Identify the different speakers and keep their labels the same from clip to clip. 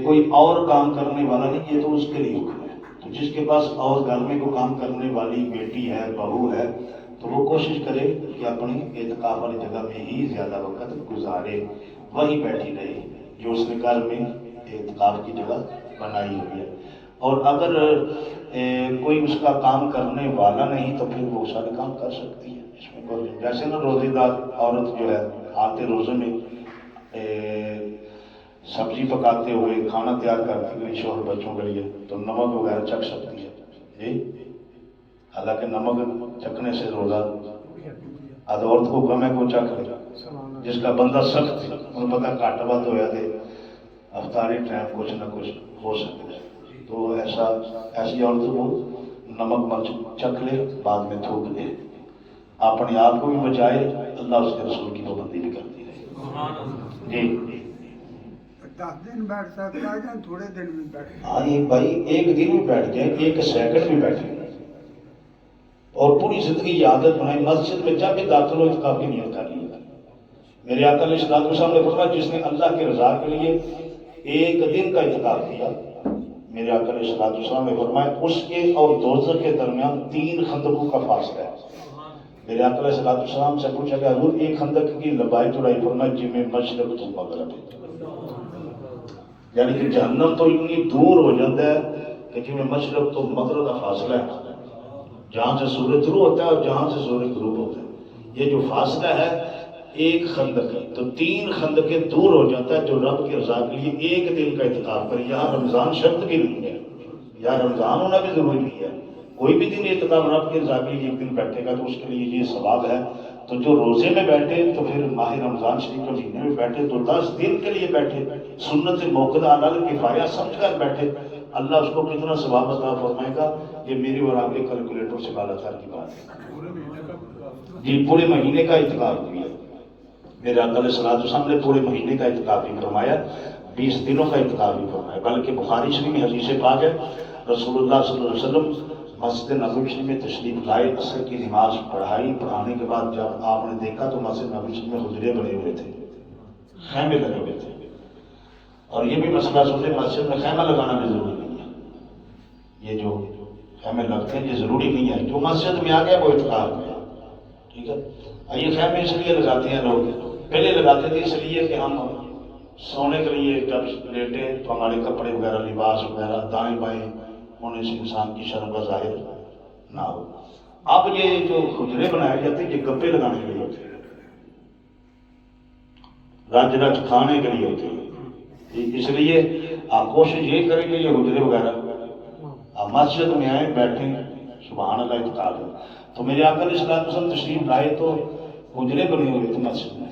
Speaker 1: کوئی اور کام کرنے والا نہیں، یہ تو اس کے لیے حکم ہے۔ تو جس کے پاس اور گھر میں کوئی کام کرنے والی بیٹی ہے، بہو ہے، تو وہ کوشش کرے کہ اپنی اعتکاف والی جگہ میں ہی زیادہ وقت گزارے، وہی بیٹھی رہے جو اس نے گھر میں اعتکاف کی جگہ بنائی ہوئی ہے۔ اور اگر کوئی اس کا کام کرنے والا نہیں تو پھر وہ سارے کام کر سکتی ہے، اس میں کوئی جیسے نا روزے دار عورت جو ہے آتے روزے میں سبزی پکاتے ہوئے کھانا تیار کرتی ہوئی شوہر بچوں کے لیے تو نمک وغیرہ چکھ سکتی ہے جی، حالانکہ نمک چکھنے سے روزہ عورت کو کم ہے کو چکھ لے، جس کا بندہ سخت ہے انہوں پتا کٹ بند ہوا تھے افطاری ٹائم کچھ نہ کچھ ہو سکتا ہے، تو ایسی عورت کو نمک مرچ چکھ لے، بعد میں تھوک دے، اپنے آپ کو بھی بچائے، اللہ اس کے رسول کی پابندی بھی کرتی رہے جی۔
Speaker 2: 10 دن بیٹھ سکتا ہے یا تھوڑے دن بھی بیٹھ؟
Speaker 1: ہاں یہ بھائی ایک دن بھی بیٹھ جائے، ایک سیکنڈ بھی بیٹھے اور پوری زندگی کی عادت بنائے، مسجد میں جب بھی داخل ہو اعتکاف کی نیت کر لی۔ میرے آقا علیہ الصلوۃ والسلام نے فرمایا جس نے اللہ کی رضا کے لیے ایک دن کا اعتکاف کیا، میرے آقا علیہ الصلوۃ والسلام نے فرمایا اس کے اور دوزخ کے درمیان 3 خندقوں کا فاصلہ ہے۔ میرے آقا علیہ الصلوۃ والسلام سے پوچھا کہ حضور ایک خندق کی لمبائی چوڑائی، فرمایا جن میں مشرق تو مغرب ہے، یعنی کہ جہنم تو اتنی دور ہو جاتا ہے کہ جن میں مشرق تو مغرب کا فاصلہ ہے، جہاں سے سورج طلوع ہوتا ہے اور جہاں سے سورج غروب ہوتا ہے، یہ جو فاصلہ ہے ایک خندق ہے، تو 3 خندقیں دور ہو جاتا ہے جو رب کی رضا کے لیے ایک دن کا اعتکاف کرے۔ یہاں رمضان شرط بھی نہیں ہے، یہاں رمضان ہونا بھی ضروری نہیں ہے، کوئی بھی دن اعتکاف رب کی رضا کے لیے ایک دن بیٹھے گا تو اس کے لیے یہ ثواب ہے۔ تو جو روزے میں بیٹھے تو پھر ماہ رمضان شریف کے مہینے میں بیٹھے تو 10 دن کے لیے بیٹھے، سنت موقع علی کفایہ سمجھ کر بیٹھے، اللہ اس کو کتنا ثواب عطا فرمائے گا، یہ میری اور آپ کے کیلکولیٹر سے بالا تر کی بات ہے جی۔ پورے مہینے کا اعتکاف کیا میرے آقا علیہ الصلوۃ والسلام نے، پورے مہینے کا اعتکاف بھی فرمایا، 20 دنوں کا اعتکاف بھی فرمایا، بلکہ بخاری شریف میں حدیث پاک ہے رسول اللہ صلی اللہ علیہ وسلم مسجد نبوی شریف میں تشریف لائے، عصر کی نماز پڑھانے کے بعد جب آپ نے دیکھا تو مسجد نبوی شریف میں حجرے بنے ہوئے تھے، خیمے لگے ہوئے تھے، اور یہ بھی مسئلہ سنتے مسجد میں خیمہ لگانا بھی ضروری نہیں ہے، یہ جو خیمے لگتے ہیں یہ ضروری نہیں ہے، جو مسجد میں آ گیا وہ اعتکاف میں، ٹھیک ہے۔ یہ خیمے اس لیے لگاتے ہیں لوگ، پہلے لگاتے تھے اس لیے کہ ہم سونے کے لیے جب لیٹے تو ہمارے کپڑے وغیرہ لباس وغیرہ دائیں بائیں ہونے سے انسان کی شرم کا ظاہر نہ ہو۔ اب یہ جو حجرے بنائے جاتے ہیں یہ گپے لگانے کے لیے ہوتے ہیں، رج رج کھانے کے لیے ہوتے ہیں، اس لیے آپ کوشش یہ کریں کہ یہ حجرے وغیرہ آپ مسجد میں آئیں بیٹھیں، سبحان اللہ اعتکاف ہے۔ تو میرے آقا علیہ الصلوۃ والسلام تشریف لائے تو حجرے بنے ہوئے تھے مسجد میں،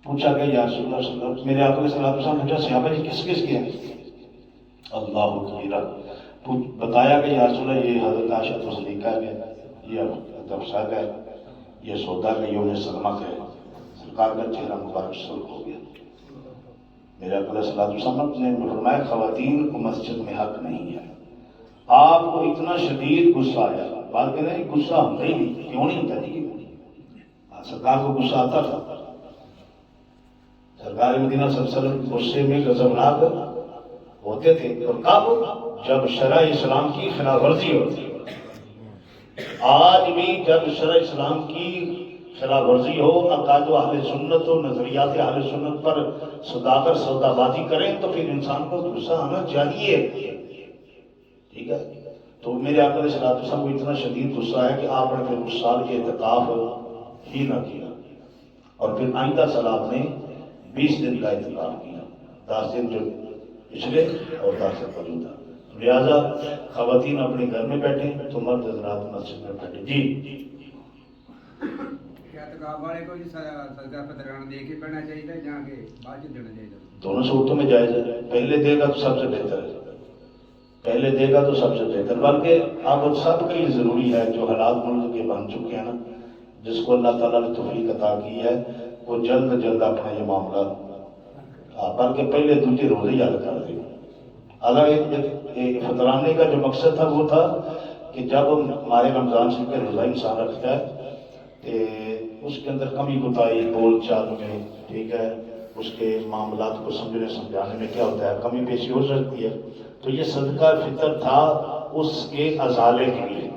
Speaker 1: پوچھا کہ یا رسول اللہ صلی اللہ علیہ وسلم، میرے آقا علیہ الصلوۃ والسلام پوچھا صحابہ جی کس کس کے ہیں؟ اللہ کبیرہ، بتایا کہ یا رسول اللہ یہ حضرت عائشہ صدیقہ کے، یہ حفصہ کا ہے، یہ سودا کا، یہ ام سلمہ کا ہے۔ سرکار کا چہرہ مبارک سرخ ہو گیا۔ میرے آقا علیہ الصلوۃ والسلام نے فرمایا خواتین کو مسجد میں حق نہیں ہے۔ آپ کو اتنا شدید غصہ آیا، بات کہہ رہے ہیں غصہ ہوتا ہی نہیں، کیوں نہیں ہوتا نہیں، سرکار کو غصہ آتا تھا، سرکار مدینہ صلی اللہ علیہ وسلم غصے میں غضبناک ہوتے تھے، اور کب؟ جب شرع اسلام کی خلاف ورزی ہوتی ہے۔ آج بھی جب شرع اسلام کی خلاف ورزی ہو، عقائد اہل سنت و نظریات اہل سنت پر صداقت سودا بازی کریں تو پھر انسان کو غصہ آنا چاہیے، ٹھیک ہے۔ تو میرے آقا علیہ الصلوۃ والسلام کو اتنا شدید غصہ ہے کہ آپ نے پھر اس سال یہ اعتکاف ہی نہ کیا، اور پھر آئندہ سال آپ نے 20 دن کا اعتکاف کیا، 10 دن جو پچھلے اور 10 دن موجودہ۔ لہٰذا خواتین اپنے گھر میں بیٹھیں تو مرد حضرات مسجد میں بیٹھیں جی۔
Speaker 2: اعتکاف والے کو سجدہ فطرانہ دے کے پڑھنا چاہیے جہاں کے بعد دینا چاہیے؟
Speaker 1: دونوں صورتوں میں جائز ہے، پہلے دے گا تو سب سے بہتر ہے، پہلے دے گا تو سب سے بہتر، بلکہ اب سب کے لیے ضروری ہے جو حالات ملک کے بن چکے ہیں نا، جس کو اللہ تعالیٰ نے توفیق عطا کی ہے وہ جلد جلد اپنا یہ معاملہ بلکہ پہلے دوسرے روزے یاد کر دیں۔ اگر فطرانے کا جو مقصد تھا وہ تھا کہ جب ماہ رمضان شریف کا روزہ انسان رکھتا ہے تو اس کے اندر کمی کوتاہی بول چال میں، ٹھیک ہے، اس کے معاملات کو سمجھنے سمجھانے میں کیا ہوتا ہے کمی بیشی ہو سکتی ہے. تو یہ صدقہ فطر تھا اس کے ازالے کے لیے.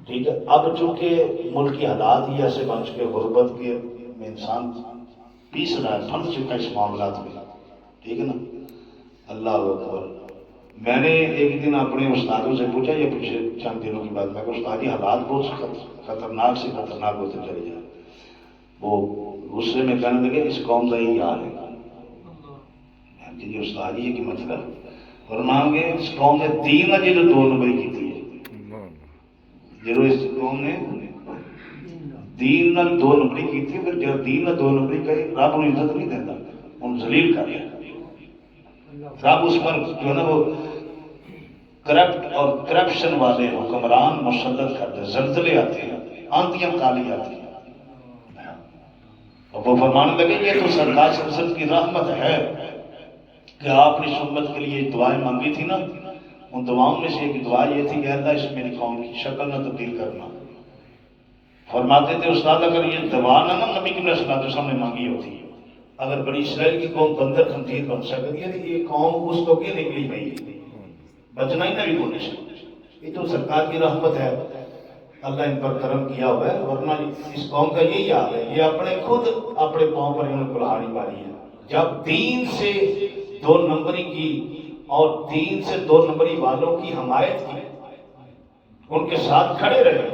Speaker 1: ٹھیک ہے. اب چونکہ ملک کی حالات ہی ایسے بن چکے غربت کے میں انسان پیس رہا ہے پھنس چکا ہے اس معاملات میں. ٹھیک ہے نا. اللہ اکبر. میں نے ایک دن اپنے استادوں سے پوچھا یہ پیچھے چند دنوں کی بات میں کہ استاد جی حالات بہت خطرناک سے خطرناک ہوتے چلے جائیں. وہ غصے میں کہنے لگے اس قوم کا یہی حال ہے. جی استاد یہ کہ مطلب فرمان گے اس قوم نے دین ہے جو 2 نمبری کی تھی جو اس قوم نے دین نال 2 نمبری کی تھی. پھر جب دین نال 2 نمبری کری رب انہیں عزت نہیں دیتا ان ذلیل کر لیا. رب اس پر جو ہے نا وہ کرپٹ اور کرپشن والے حکمران مسلط کرتے ہیں. زلزلے آتے ہیں آندیاں کالی آتی ہیں اور وہ فرمانے لگے یہ تو سرکار صلی اللہ علیہ وسلم کی رحمت ہے کہ آپ نے امت کے لیے دعائیں مانگی تھی نا. ان دعاؤں میں سے ایک دعا یہ تھی کہ اللہ اس میری قوم کی شکل نہ تبدیل کرنا. فرماتے تھے استاد اگر یہ دعا نہ نبی کی صلی سامنے مانگی ہوتی اگر بڑی اسرائیل کی قوم بندر خنزیر بن سکتی ہے تو یہ قوم اس کو کیوں نکلی گئی بچنا ہی نہ بھی بولنے سے. یہ تو سرکار کی رحمت ہے اللہ ان پر کرم کیا ہوا ہے. ورنہ اس قوم کا یہی حال ہے یہ اپنے خود اپنے پاؤں پر انہوں نے کلہاڑی ماری ہے. جب دین سے 2 نمبری کی اور دین سے 2 نمبری والوں کی حمایت کی ان کے ساتھ کھڑے رہے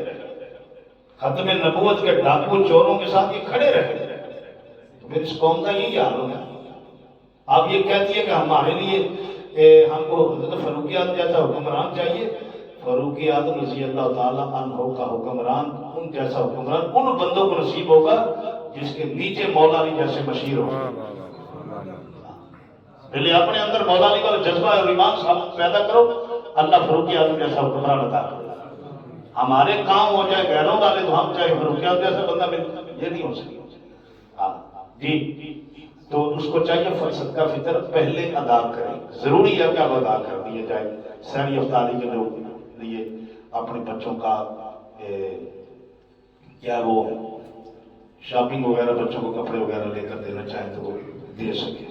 Speaker 1: ختم نبوت کے ڈاکو چوروں کے ساتھ یہ کھڑے رہے تو پھر اس قوم کا یہی حال ہوگا. آپ یہ کہتی ہے کہ ہمارے لیے ہم کو حضرت فاروق اعظم جیسا حکمران چاہیے. فاروق اعظم رضی اللہ تعالیٰ عنہ کا حکمران ان جیسا حکمران ان بندوں کو نصیب ہوگا جس کے نیچے مولا علی جیسے بشیر ہوگا. پہلے اپنے اندر مولا علی والا جذبہ اور ایمان پیدا کرو اللہ فاروق اعظم جیسا حکمران عطا کرو. ہمارے کام ہو جائے غیروں والے تو ہم چاہے فاروق اعظم جیسا بندہ مل یہ نہیں ہو سکتا. جی تو اس کو چاہیے صدقہ فطر پہلے ادا کریں. ضروری ہے کہ اب ادا کر دیے جائے. سحری افطاری کے لیے اپنے بچوں کا کیا وہ شاپنگ وغیرہ بچوں کو کپڑے وغیرہ لے کر دینا چاہیں تو وہ دے سکے.